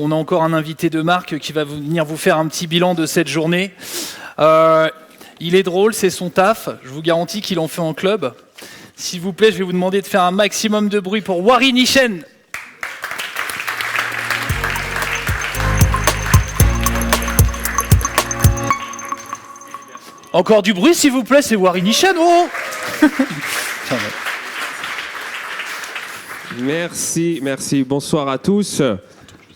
On a encore un invité de marque qui va venir vous faire un petit bilan de cette journée. Il est drôle, c'est son taf. Je vous garantis qu'il en fait en club. S'il vous plaît, je vais vous demander de faire un maximum de bruit pour Wari Nishen. Encore du bruit, s'il vous plaît, c'est Wari Nishen. Oh Merci. Bonsoir à tous.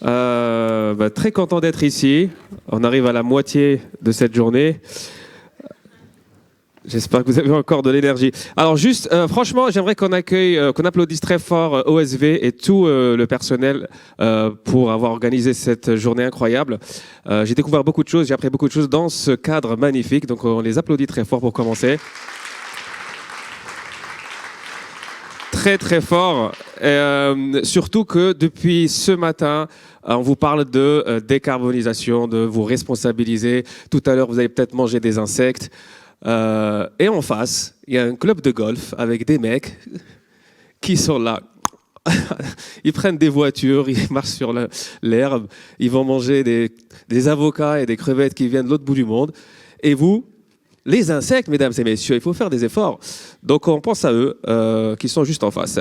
Très content d'être ici. On arrive à la moitié de cette journée. J'espère que vous avez encore de l'énergie. Alors juste, franchement, j'aimerais qu'on applaudisse très fort OSV et tout le personnel pour avoir organisé cette journée incroyable. J'ai découvert beaucoup de choses, j'ai appris beaucoup de choses dans ce cadre magnifique. Donc on les applaudit très fort pour commencer. Très fort. Surtout que depuis ce matin, on vous parle de décarbonisation, de vous responsabiliser. Tout à l'heure, vous avez peut-être mangé des insectes. Et en face, il y a un club de golf avec des mecs qui sont là. Ils prennent des voitures, ils marchent sur l'herbe, ils vont manger des avocats et des crevettes qui viennent de l'autre bout du monde. Et vous, les insectes, mesdames et messieurs, il faut faire des efforts. Donc on pense à eux qui sont juste en face.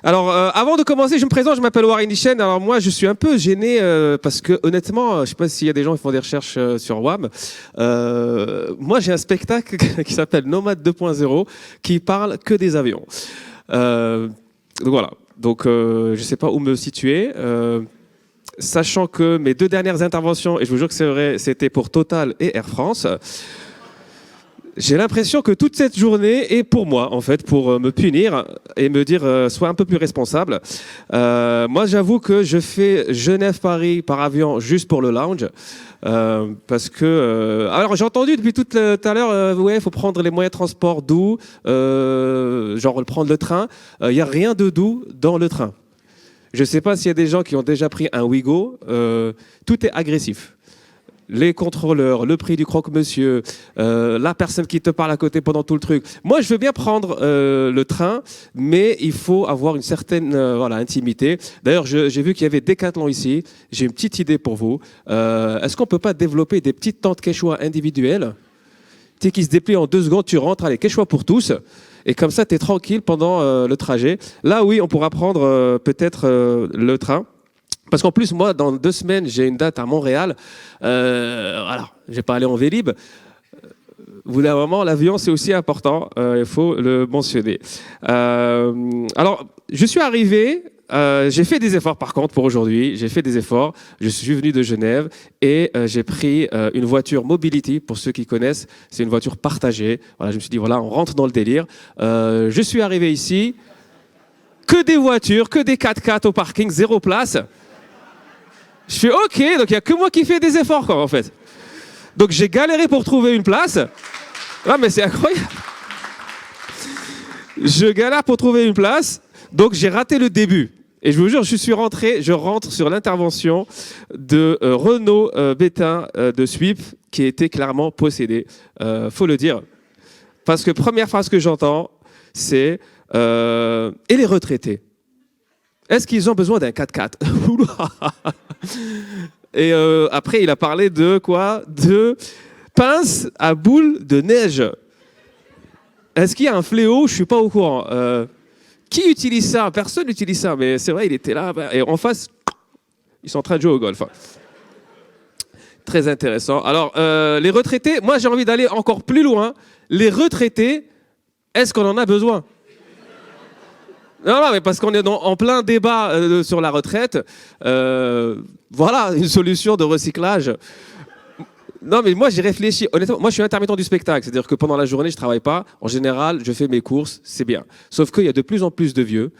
Alors, avant de commencer, je me présente, je m'appelle Wari Nishen. Alors moi, je suis un peu gêné parce que honnêtement, je ne sais pas s'il y a des gens qui font des recherches sur WAM. Moi, j'ai un spectacle qui s'appelle Nomade 2.0 qui parle que des avions. Donc voilà. Donc, je ne sais pas où me situer. Sachant que mes deux dernières interventions, et je vous jure que c'est vrai, c'était pour Total et Air France. J'ai l'impression que toute cette journée est pour moi, en fait, pour me punir et me dire sois un peu plus responsable. Moi, j'avoue que je fais Genève-Paris par avion juste pour le lounge. Parce que... alors, j'ai entendu depuis tout à l'heure, ouais, il faut prendre les moyens de transport doux, genre prendre le train. Il n'y a rien de doux dans le train. Je ne sais pas s'il y a des gens qui ont déjà pris un Ouigo. Tout est agressif. Les contrôleurs, le prix du croque-monsieur, la personne qui te parle à côté pendant tout le truc. Moi, je veux bien prendre le train, mais il faut avoir une certaine intimité. D'ailleurs, j'ai vu qu'il y avait Decathlon ici. J'ai une petite idée pour vous. Est-ce qu'on ne peut pas développer des petites tentes Quechua individuelles qui se déplient en 2 secondes, tu rentres, allez, Quechua pour tous. Et comme ça, tu es tranquille pendant le trajet. Là, oui, on pourra prendre peut-être le train. Parce qu'en plus, moi, dans 2 semaines, j'ai une date à Montréal. Voilà, je ne vais pas aller en Vélib. Au bout d'un moment, l'avion, c'est aussi important. Il faut le mentionner. Alors, je suis arrivé. J'ai fait des efforts, par contre, pour aujourd'hui. J'ai fait des efforts. Je suis venu de Genève et j'ai pris une voiture Mobility. Pour ceux qui connaissent, c'est une voiture partagée. Voilà, je me suis dit, voilà, on rentre dans le délire. Je suis arrivé ici. Que des voitures, que des 4x4 au parking, 0 place. Je fais OK, donc il n'y a que moi qui fais des efforts, quoi, en fait. Donc j'ai galéré pour trouver une place. Ah, mais c'est incroyable. Je galère pour trouver une place, donc j'ai raté le début. Et je vous jure, je rentre sur l'intervention de Renaud Bétain de Sweep, qui était clairement possédé. Faut le dire. Parce que première phrase que j'entends, c'est et les retraités? Est-ce qu'ils ont besoin d'un 4x4? Et après, il a parlé de quoi? De pince à boules de neige. Est-ce qu'il y a un fléau? Je ne suis pas au courant. Qui utilise ça? Personne n'utilise ça, mais c'est vrai, il était là. Et en face, ils sont en train de jouer au golf. Très intéressant. Alors, les retraités, moi j'ai envie d'aller encore plus loin. Les retraités, est-ce qu'on en a besoin? Non, mais parce qu'on est en plein débat sur la retraite. Voilà, une solution de recyclage. Non, mais moi, j'ai réfléchi. Honnêtement, moi, je suis intermittent du spectacle. C'est-à-dire que pendant la journée, je ne travaille pas. En général, je fais mes courses, c'est bien. Sauf qu'il y a de plus en plus de vieux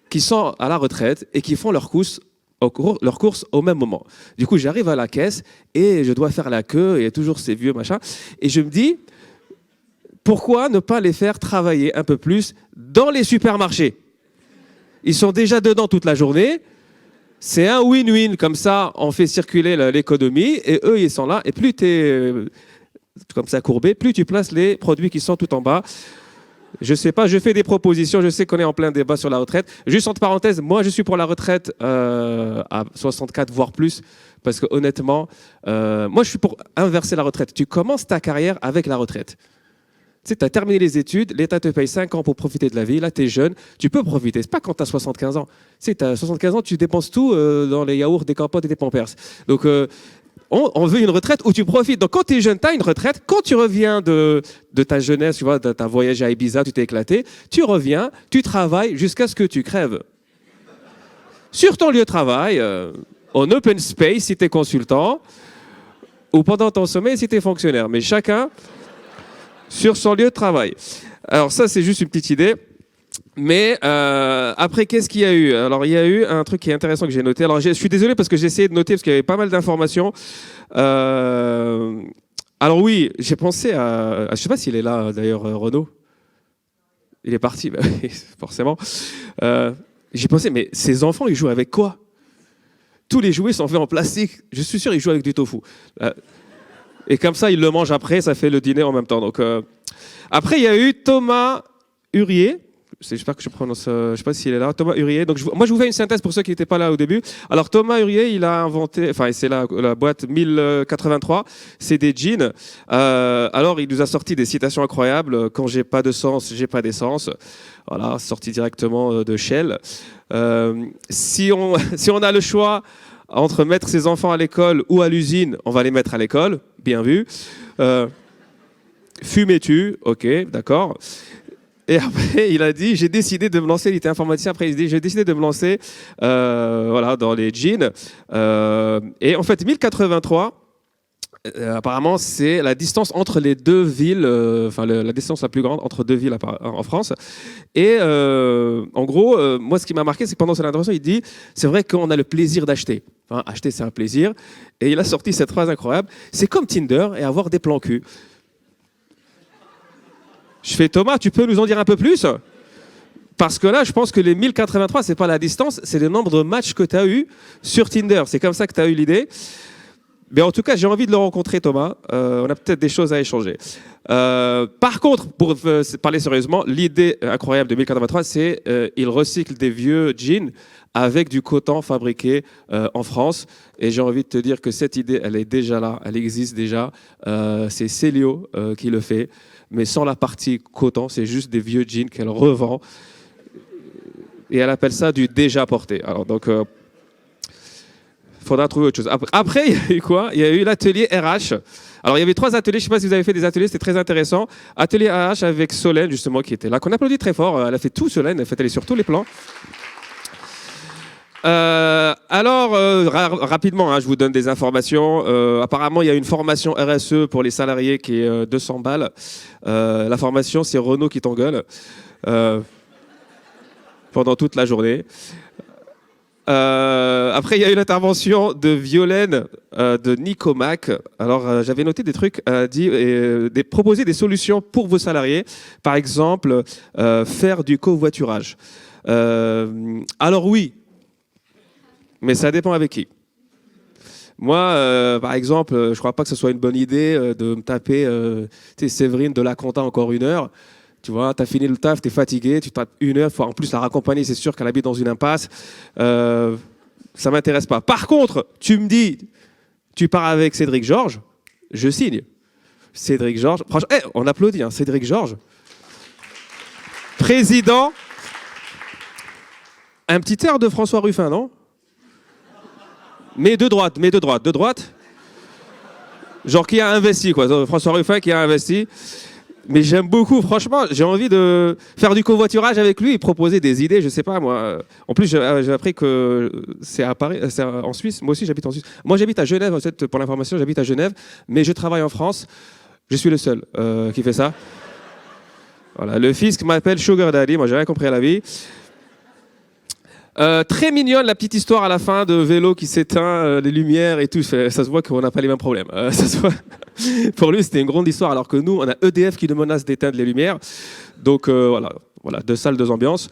qui sont à la retraite et qui font leurs courses au même moment. Du coup, j'arrive à la caisse et je dois faire la queue. Et il y a toujours ces vieux machins. Et je me dis... Pourquoi ne pas les faire travailler un peu plus dans les supermarchés? Ils sont déjà dedans toute la journée. C'est un win-win. Comme ça, on fait circuler l'économie et eux, ils sont là. Et plus tu es comme ça courbé, plus tu places les produits qui sont tout en bas. Je sais pas, je fais des propositions, je sais qu'on est en plein débat sur la retraite. Juste entre parenthèses, moi je suis pour la retraite à 64 voire plus, parce que honnêtement, moi je suis pour inverser la retraite. Tu commences ta carrière avec la retraite. Tu sais, tu as terminé les études, l'État te paye 5 ans pour profiter de la vie, là tu es jeune, tu peux profiter, c'est pas quand tu as 75 ans. Tu sais, tu as 75 ans, tu dépenses tout dans les yaourts, des compotes et des pampers. Donc on veut une retraite où tu profites. Donc quand tu es jeune, tu as une retraite. Quand tu reviens de ta jeunesse, tu vois, tu as voyagé à Ibiza, tu t'es éclaté, tu reviens, tu travailles jusqu'à ce que tu crèves. Sur ton lieu de travail, en open space si tu es consultant, ou pendant ton sommeil si tu es fonctionnaire. Mais chacun sur son lieu de travail. Alors ça, c'est juste une petite idée. Mais après, qu'est-ce qu'il y a eu? Alors, il y a eu un truc qui est intéressant que j'ai noté. Alors, je suis désolé parce que j'ai essayé de noter parce qu'il y avait pas mal d'informations. Alors oui, j'ai pensé à... Je sais pas s'il est là, d'ailleurs, Renaud. Il est parti, bah, oui, forcément. J'ai pensé, mais ces enfants, ils jouent avec quoi? Tous les jouets sont faits en plastique. Je suis sûr qu'ils jouent avec du tofu. Et comme ça, ils le mangent après, ça fait le dîner en même temps. Donc, après, il y a eu Thomas Hurier. J'espère que je prononce, je ne sais pas s'il est là, Thomas Hurier. Donc, moi, je vous fais une synthèse pour ceux qui n'étaient pas là au début. Alors, Thomas Hurier, il a inventé, enfin, c'est la boîte 1083, c'est des jeans. Alors, il nous a sorti des citations incroyables. Quand j'ai pas de sens, j'ai pas d'essence. Voilà, sorti directement de Shell. Si on a le choix entre mettre ses enfants à l'école ou à l'usine, on va les mettre à l'école, bien vu. Fumais-tu? Ok, d'accord. Et après, il a dit, j'ai décidé de me lancer, il était informaticien, après il dit, j'ai décidé de me lancer voilà, dans les jeans. Et en fait, 1083, apparemment, c'est la distance entre les deux villes, enfin la distance la plus grande entre deux villes en France. Et en gros, moi, ce qui m'a marqué, c'est que pendant cette intervention, il dit, c'est vrai qu'on a le plaisir d'acheter. Enfin, acheter, c'est un plaisir. Et il a sorti cette phrase incroyable, c'est comme Tinder et avoir des plans cul. Je fais, Thomas, tu peux nous en dire un peu plus? Parce que là, je pense que les 1083, c'est pas la distance, c'est le nombre de matchs que tu as eu sur Tinder. C'est comme ça que tu as eu l'idée. Mais en tout cas, j'ai envie de le rencontrer, Thomas. On a peut-être des choses à échanger. Par contre, pour parler sérieusement, l'idée incroyable de 1083, c'est il recycle des vieux jeans avec du coton fabriqué en France. Et j'ai envie de te dire que cette idée, elle est déjà là, elle existe déjà. C'est Célio qui le fait, mais sans la partie coton, c'est juste des vieux jeans qu'elle revend. Et elle appelle ça du déjà porté. Alors donc... faudra trouver autre chose. Après, il y a eu quoi? Il y a eu l'atelier RH. Alors, il y avait 3 ateliers. Je ne sais pas si vous avez fait des ateliers. C'était très intéressant. Atelier RH avec Solène, justement, qui était là, qu'on applaudit très fort. Elle a fait tout, Solène. En fait, elle est sur tous les plans. Rapidement, hein, je vous donne des informations. Apparemment, il y a une formation RSE pour les salariés qui est 200 balles. La formation, c'est Renaud qui t'engueule pendant toute la journée. Après, il y a eu l'intervention de Violaine de Nicomac. Alors, j'avais noté des trucs, proposer des solutions pour vos salariés. Par exemple, faire du covoiturage. Alors oui, mais ça dépend avec qui. Moi, par exemple, je ne crois pas que ce soit une bonne idée de me taper Séverine de la Conta encore 1 heure. Tu vois, tu as fini le taf, tu es fatigué, tu tapes 1 heure, faut en plus la raccompagner, c'est sûr qu'elle habite dans une impasse. Ça ne m'intéresse pas. Par contre, tu me dis, tu pars avec Cédric Georges, je signe. Cédric Georges, franchement, on applaudit, hein, Cédric Georges. Président, un petit air de François Ruffin, non? Mais de droite. Genre qui a investi, quoi. François Ruffin qui a investi. Mais j'aime beaucoup, franchement, j'ai envie de faire du covoiturage avec lui et proposer des idées, je sais pas moi. En plus, j'ai appris que c'est à Paris, c'est en Suisse. Moi aussi, j'habite en Suisse. Moi, j'habite à Genève, en fait, pour l'information, j'habite à Genève, mais je travaille en France. Je suis le seul qui fait ça. Voilà, le fisc m'appelle Sugar Daddy, moi j'ai rien compris à la vie. Très mignonne la petite histoire à la fin de vélo qui s'éteint, les lumières et tout. Ça se voit qu'on n'a pas les mêmes problèmes. Ça se voit. Pour lui, c'était une grande histoire, alors que nous, on a EDF qui nous menace d'éteindre les lumières. Donc voilà, 2 salles, 2 ambiances.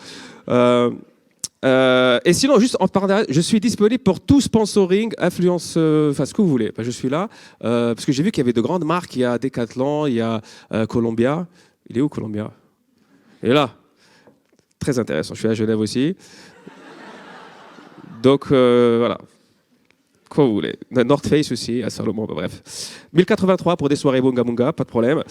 Et sinon, juste en parallèle, je suis disponible pour tout sponsoring, influence, enfin ce que vous voulez. Je suis là parce que j'ai vu qu'il y avait de grandes marques. Il y a Decathlon, il y a Columbia. Il est où Columbia? Et là, très intéressant. Je suis à Genève aussi. Donc, voilà. Quoi vous voulez. North Face aussi, à Salomon, bref. 1083 pour des soirées Bunga Bunga, pas de problème.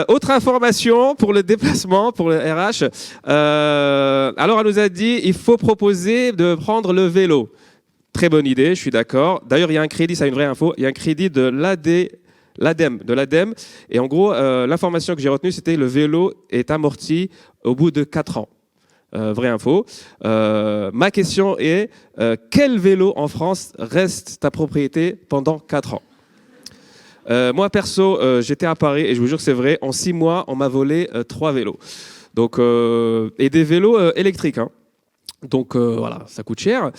Autre information pour le déplacement, pour le RH. Alors, elle nous a dit, il faut proposer de prendre le vélo. Très bonne idée, je suis d'accord. D'ailleurs, il y a un crédit, ça une vraie info, il y a un crédit de l'ADEME. Et en gros, l'information que j'ai retenue, c'était le vélo est amorti au bout de 4 ans. Vraie info. Ma question est, quel vélo en France reste ta propriété pendant 4 ans? Moi, perso, j'étais à Paris et je vous jure que c'est vrai, en 6 mois, on m'a volé 3 vélos. Donc, et des vélos électriques. Hein. Donc voilà, ça coûte cher.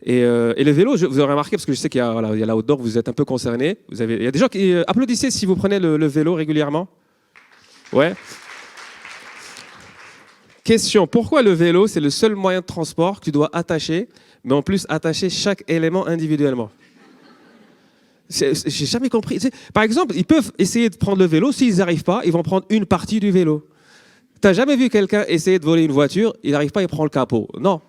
Et les vélos, vous aurez remarqué, parce que je sais qu'il y a, voilà, il y a la outdoor, vous êtes un peu concernés. Il y a des gens qui applaudissez si vous prenez le vélo régulièrement. Ouais. Question, pourquoi le vélo, c'est le seul moyen de transport que tu dois attacher, mais en plus attacher chaque élément individuellement? J'ai jamais compris. Par exemple, ils peuvent essayer de prendre le vélo, s'ils n'y arrivent pas, ils vont prendre une partie du vélo. T'as jamais vu quelqu'un essayer de voler une voiture, il n'arrive pas, il prend le capot? Non.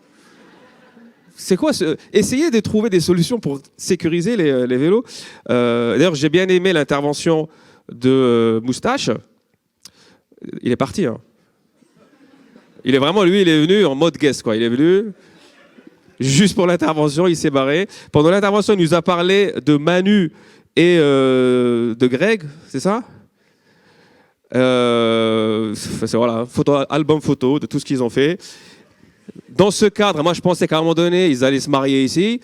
C'est quoi Essayez de trouver des solutions pour sécuriser les vélos. D'ailleurs, j'ai bien aimé l'intervention de Moustache. Il est parti, hein. Il est vraiment, lui, il est venu en mode guest, quoi. Il est venu juste pour l'intervention, il s'est barré. Pendant l'intervention, il nous a parlé de Manu et de Greg, c'est ça? Voilà, album photo de tout ce qu'ils ont fait. Dans ce cadre, moi je pensais qu'à un moment donné, ils allaient se marier ici.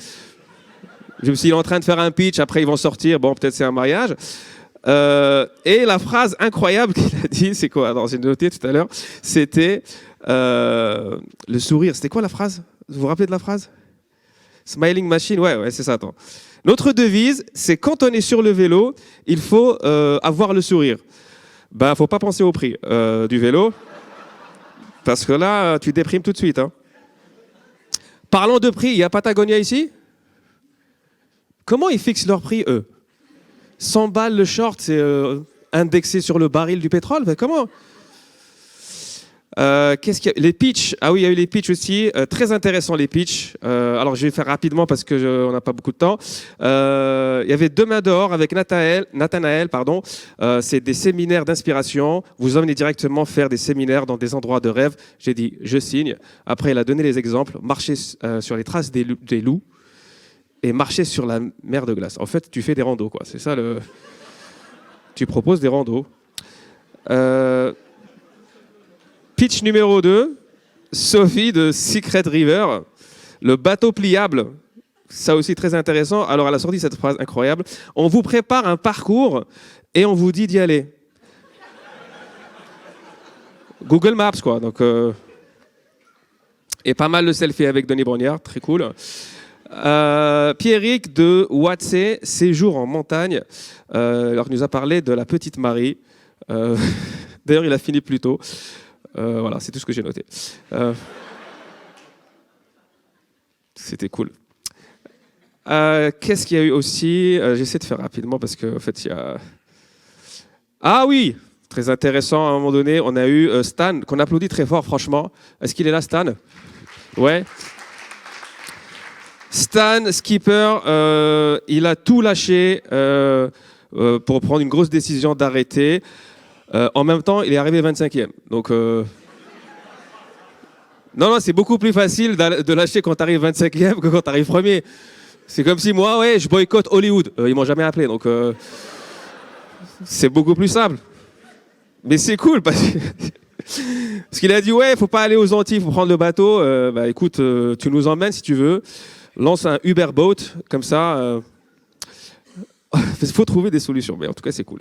Je me suis dit, il est en train de faire un pitch, après ils vont sortir, bon, peut-être c'est un mariage. Et la phrase incroyable qu'il a dit, c'est quoi? Alors, j'ai noté tout à l'heure, c'était le sourire. C'était quoi la phrase? Vous vous rappelez de la phrase? Smiling machine, ouais, c'est ça, attends. Notre devise, c'est quand on est sur le vélo, il faut avoir le sourire. Ben, faut pas penser au prix du vélo, parce que là, tu déprimes tout de suite. Hein. Parlons de prix, il y a Patagonia ici? Comment ils fixent leur prix, eux? 100 balles le short, c'est indexé sur le baril du pétrole? Ben, comment? Qu'est-ce qu'il y a? Les pitchs. Ah oui, il y a eu les pitchs aussi. Très intéressant les pitchs. Alors je vais faire rapidement parce que on n'a pas beaucoup de temps. Il y avait deux mains dehors avec Nathanaël. C'est des séminaires d'inspiration. Vous emmenez directement faire des séminaires dans des endroits de rêve. J'ai dit, je signe. Après, il a donné les exemples. Marcher sur les traces des loups et marcher sur la mer de glace. En fait, tu fais des randos, quoi. C'est ça le. Tu proposes des randos. Pitch numéro 2, Sophie de Secret River, le bateau pliable. Ça aussi très intéressant. Alors elle a sorti cette phrase incroyable. On vous prépare un parcours et on vous dit d'y aller. Google Maps, quoi. Donc, et pas mal de selfies avec Denis Brognard, très cool. Pierrick de Watsé, séjour en montagne. Alors il nous a parlé de la petite Marie. D'ailleurs, il a fini plus tôt. Voilà, c'est tout ce que j'ai noté. C'était cool. Qu'est-ce qu'il y a eu aussi? J'essaie de faire rapidement parce qu'en fait, il y a... Ah oui, très intéressant. À un moment donné, on a eu Stan, qu'on applaudit très fort, franchement. Est-ce qu'il est là, Stan? Ouais. Stan, skipper, il a tout lâché pour prendre une grosse décision d'arrêter. En même temps, il est arrivé 25e. Donc, non, c'est beaucoup plus facile de lâcher quand tu arrives 25e que quand tu arrives premier. C'est comme si moi, ouais, je boycotte Hollywood. Ils m'ont jamais appelé, donc c'est beaucoup plus simple. Mais c'est cool parce qu'il a dit, ouais, faut pas aller aux Antilles, faut prendre le bateau. Bah écoute, tu nous emmènes si tu veux. Lance un Uber Boat, comme ça. Il faut trouver des solutions, mais en tout cas, c'est cool.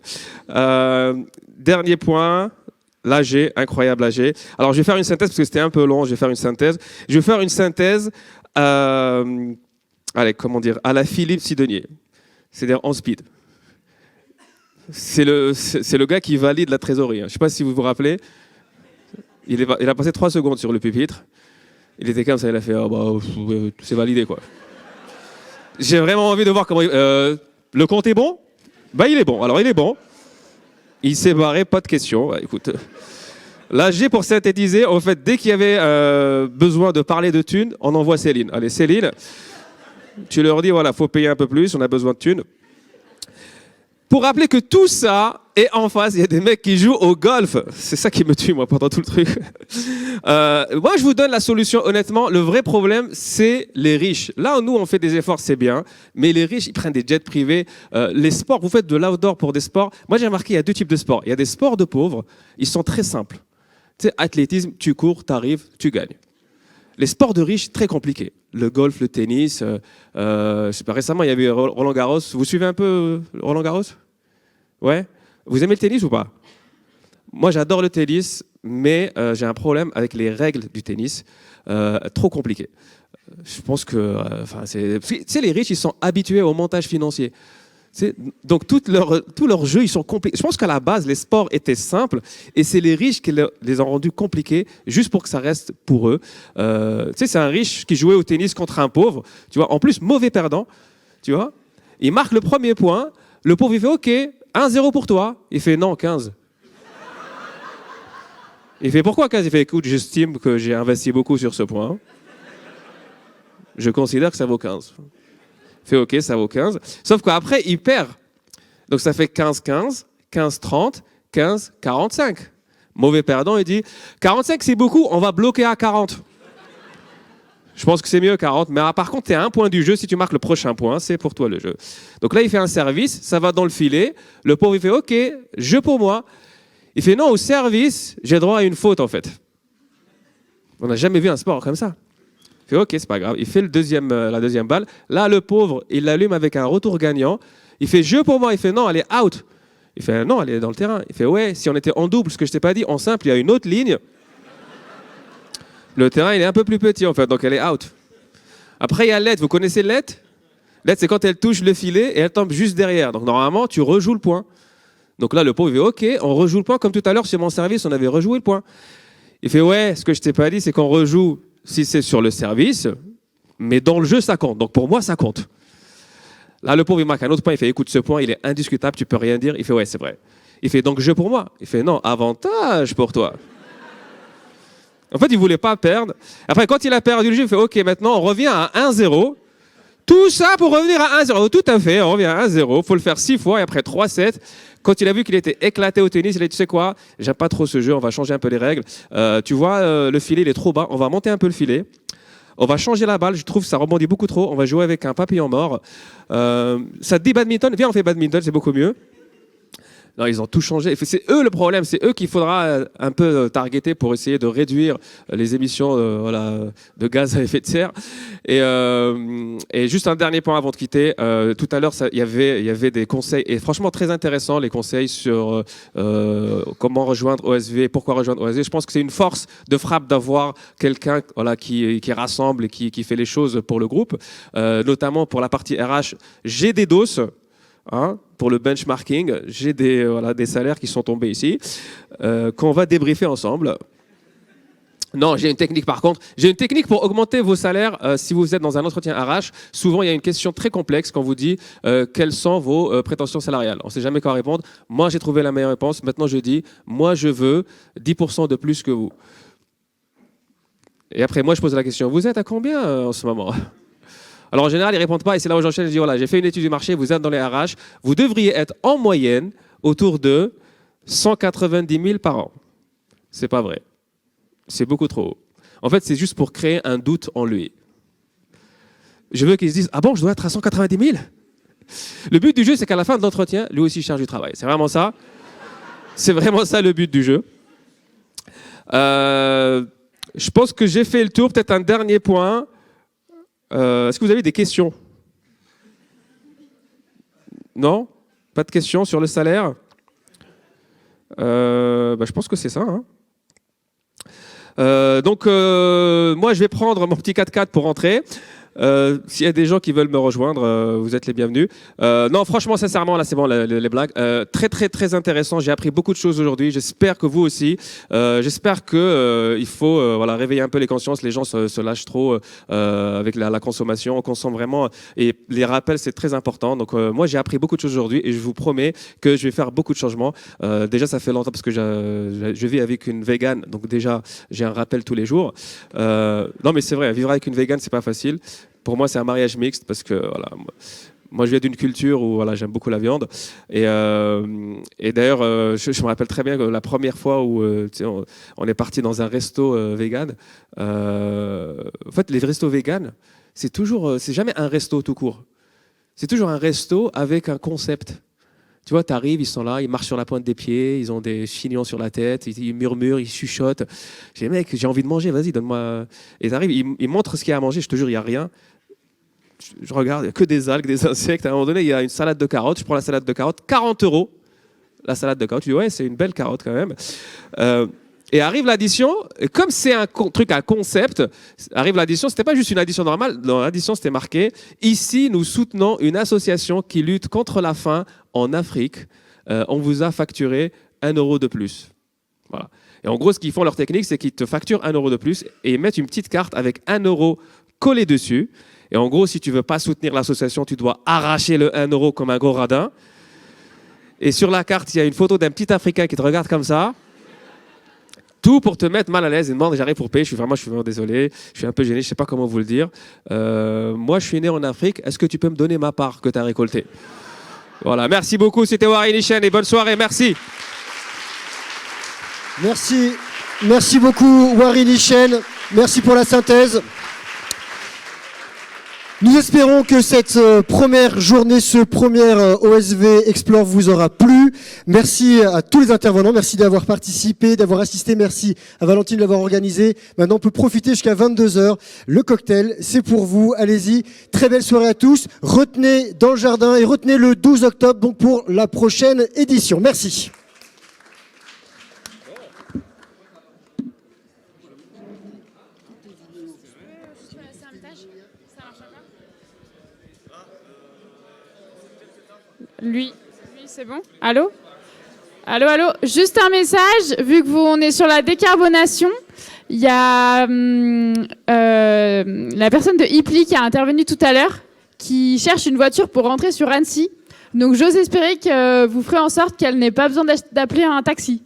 Dernier point, l'AG, incroyable AG. Alors, je vais faire une synthèse parce que c'était un peu long. Je vais faire une synthèse, allez, comment dire, à la Philippe Sidonier. C'est-à-dire en speed. C'est le gars qui valide la trésorerie. Je ne sais pas si vous vous rappelez. Il a passé 3 secondes sur le pupitre. Il était comme ça, il a fait, c'est validé, quoi. J'ai vraiment envie de voir comment... le compte est bon? Bah, il est bon. Alors, il est bon. Il s'est barré, pas de question. Bah, écoute, Là, G pour synthétiser, en fait, dès qu'il y avait besoin de parler de thunes, on envoie Céline. Allez, Céline, tu leur dis, voilà, faut payer un peu plus, on a besoin de thunes. Pour rappeler que tout ça, et en face, il y a des mecs qui jouent au golf. C'est ça qui me tue, moi, pendant tout le truc. Moi, je vous donne la solution, honnêtement. Le vrai problème, c'est les riches. Là, nous, on fait des efforts, c'est bien. Mais les riches, ils prennent des jets privés. Les sports, vous faites de l'outdoor pour des sports. Moi, j'ai remarqué, il y a deux types de sports. Il y a des sports de pauvres. Ils sont très simples. Tu sais, athlétisme, tu cours, tu arrives, tu gagnes. Les sports de riches, très compliqués. Le golf, le tennis. Je sais pas, récemment, il y avait Roland Garros. Vous suivez un peu Roland Garros? Ouais. Vous aimez le tennis ou pas? Moi, j'adore le tennis, mais j'ai un problème avec les règles du tennis. Trop compliquées. Je pense que... tu sais, les riches, ils sont habitués au montage financier. Donc, tous leurs jeux, ils sont compliqués. Je pense qu'à la base, les sports étaient simples et c'est les riches qui les ont rendus compliqués juste pour que ça reste pour eux. Tu sais, c'est un riche qui jouait au tennis contre un pauvre. Tu vois, en plus, mauvais perdant. Tu vois, il marque le premier point. Le pauvre, il fait OK, 1-0 pour toi. Il fait non, 15. Il fait pourquoi 15? Il fait écoute, j'estime que j'ai investi beaucoup sur ce point. Je considère que ça vaut 15. Il fait OK, ça vaut 15. Sauf qu'après, il perd. Donc ça fait 15-15, 15-30, 15-45. Mauvais perdant, il dit 45, c'est beaucoup, on va bloquer à 40. Je pense que c'est mieux 40, mais par contre, tu es à un point du jeu. Si tu marques le prochain point, c'est pour toi le jeu. Donc là, il fait un service, ça va dans le filet. Le pauvre, il fait OK, jeu pour moi. Il fait non, au service, j'ai droit à une faute en fait. On n'a jamais vu un sport comme ça. Il fait OK, c'est pas grave. Il fait la deuxième balle. Là, le pauvre, il l'allume avec un retour gagnant. Il fait jeu pour moi. Il fait non, elle est out. Il fait non, elle est dans le terrain. Il fait ouais, si on était en double, ce que je t'ai pas dit, en simple, il y a une autre ligne. Le terrain, il est un peu plus petit, en fait, donc elle est out. Après, il y a l'aide. Vous connaissez l'aide? L'aide, c'est quand elle touche le filet et elle tombe juste derrière. Donc, normalement, tu rejoues le point. Donc là, le pauvre, il fait OK, on rejoue le point. Comme tout à l'heure, sur mon service, on avait rejoué le point. Il fait ouais, ce que je t'ai pas dit, c'est qu'on rejoue si c'est sur le service, mais dans le jeu, ça compte. Donc, pour moi, ça compte. Là, le pauvre, il marque un autre point. Il fait écoute, ce point, il est indiscutable, tu peux rien dire. Il fait ouais, c'est vrai. Il fait donc jeu pour moi. Il fait non, avantage pour toi. En fait, il ne voulait pas perdre. Après, quand il a perdu le jeu, il fait OK, maintenant, on revient à 1-0. Tout ça pour revenir à 1-0. Tout à fait, on revient à 1-0. Il faut le faire 6 fois et après 3-7. Quand il a vu qu'il était éclaté au tennis, il a dit tu sais quoi, j'aime pas trop ce jeu, on va changer un peu les règles. Tu vois, le filet, il est trop bas. On va monter un peu le filet. On va changer la balle. Je trouve que ça rebondit beaucoup trop. On va jouer avec un papillon mort. Ça te dit badminton? Viens, on fait badminton, c'est beaucoup mieux. Non, ils ont tout changé. C'est eux le problème, c'est eux qu'il faudra un peu targeter pour essayer de réduire les émissions de gaz à effet de serre. Et juste un dernier point avant de quitter. Tout à l'heure, il y avait des conseils, et franchement très intéressants, les conseils sur comment rejoindre OSV, pourquoi rejoindre OSV. Je pense que c'est une force de frappe d'avoir quelqu'un qui rassemble et qui fait les choses pour le groupe, notamment pour la partie RH. J'ai des doses. Pour le benchmarking, j'ai des salaires qui sont tombés ici, qu'on va débriefer ensemble. Non, j'ai une technique par contre. J'ai une technique pour augmenter vos salaires si vous êtes dans un entretien RH. Souvent, il y a une question très complexe quand vous dit quelles sont vos prétentions salariales. On ne sait jamais quoi répondre. Moi, j'ai trouvé la meilleure réponse. Maintenant, je dis, moi, je veux 10% de plus que vous. Et après, moi, je pose la question, vous êtes à combien en ce moment ? Alors en général, ils ne répondent pas et c'est là où j'enchaîne. Je dis voilà, j'ai fait une étude du marché, vous êtes dans les RH, vous devriez être en moyenne autour de 190 000 par an. C'est pas vrai. C'est beaucoup trop haut. En fait, c'est juste pour créer un doute en lui. Je veux qu'ils se disent ah bon, je dois être à 190 000 ? Le but du jeu, c'est qu'à la fin de l'entretien, lui aussi charge du travail. C'est vraiment ça. C'est vraiment ça le but du jeu. Je pense que j'ai fait le tour. Peut-être un dernier point. Est-ce que vous avez des questions? Non? Pas de questions sur le salaire? Je pense que c'est ça. Donc, moi, je vais prendre mon petit 4x4 pour rentrer. S'il y a des gens qui veulent me rejoindre, vous êtes les bienvenus. Non, franchement, sincèrement, là, c'est bon, les blagues. Très, très, très intéressant. J'ai appris beaucoup de choses aujourd'hui. J'espère que vous aussi. J'espère que il faut voilà, réveiller un peu les consciences. Les gens se lâchent trop avec la consommation. On consomme vraiment. Et les rappels, c'est très important. Donc, moi, j'ai appris beaucoup de choses aujourd'hui et je vous promets que je vais faire beaucoup de changements. Déjà, ça fait longtemps parce que je vis avec une végane. Donc, déjà, j'ai un rappel tous les jours. Non, mais c'est vrai, vivre avec une végane, c'est pas facile. Pour moi, c'est un mariage mixte parce que voilà, moi, je viens d'une culture où voilà, j'aime beaucoup la viande. Et d'ailleurs, je me rappelle très bien que la première fois où on est parti dans un resto vegan. En fait, les restos vegan, c'est jamais un resto tout court. C'est toujours un resto avec un concept. Tu vois, tu arrives, ils sont là, ils marchent sur la pointe des pieds, ils ont des chignons sur la tête, ils murmurent, ils chuchotent. J'ai dit, mec, j'ai envie de manger, vas-y, donne-moi. Et tu arrives, ils montrent ce qu'il y a à manger, je te jure, il n'y a rien. Je regarde, il n'y a que des algues, des insectes. À un moment donné, il y a une salade de carottes. Je prends la salade de carottes, 40 €. La salade de carottes, je dis, ouais, c'est une belle carotte quand même. Et arrive l'addition, et comme c'est un truc à concept, arrive l'addition, c'était pas juste une addition normale, dans l'addition c'était marqué « Ici, nous soutenons une association qui lutte contre la faim en Afrique. On vous a facturé 1 € de plus. » Voilà. Et en gros, ce qu'ils font, leur technique, c'est qu'ils te facturent 1 € de plus et ils mettent une petite carte avec 1 € collé dessus. Et en gros, si tu veux pas soutenir l'association, tu dois arracher le 1 € comme un gros radin. Et sur la carte, il y a une photo d'un petit Africain qui te regarde comme ça. Tout pour te mettre mal à l'aise et demander j'arrive pour payer. Je suis vraiment désolé. Je suis un peu gêné. Je ne sais pas comment vous le dire. Moi, je suis né en Afrique. Est-ce que tu peux me donner ma part que tu as récoltée? Voilà. Merci beaucoup. C'était Warren Hichem et bonne soirée. Merci. Merci beaucoup, Warren Hichem. Merci pour la synthèse. Nous espérons que cette première journée, ce premier OSV Explore vous aura plu. Merci à tous les intervenants, merci d'avoir participé, d'avoir assisté, merci à Valentine de l'avoir organisé. Maintenant, on peut profiter jusqu'à 22 h. Le cocktail, c'est pour vous. Allez-y. Très belle soirée à tous. Retenez dans le jardin et retenez le 12 octobre donc pour la prochaine édition. Merci. Lui, c'est bon? Allô? Allô? Juste un message, vu que on est sur la décarbonation, il y a la personne de Hipli qui a intervenu tout à l'heure, qui cherche une voiture pour rentrer sur Annecy. Donc j'ose espérer que vous ferez en sorte qu'elle n'ait pas besoin d'appeler un taxi.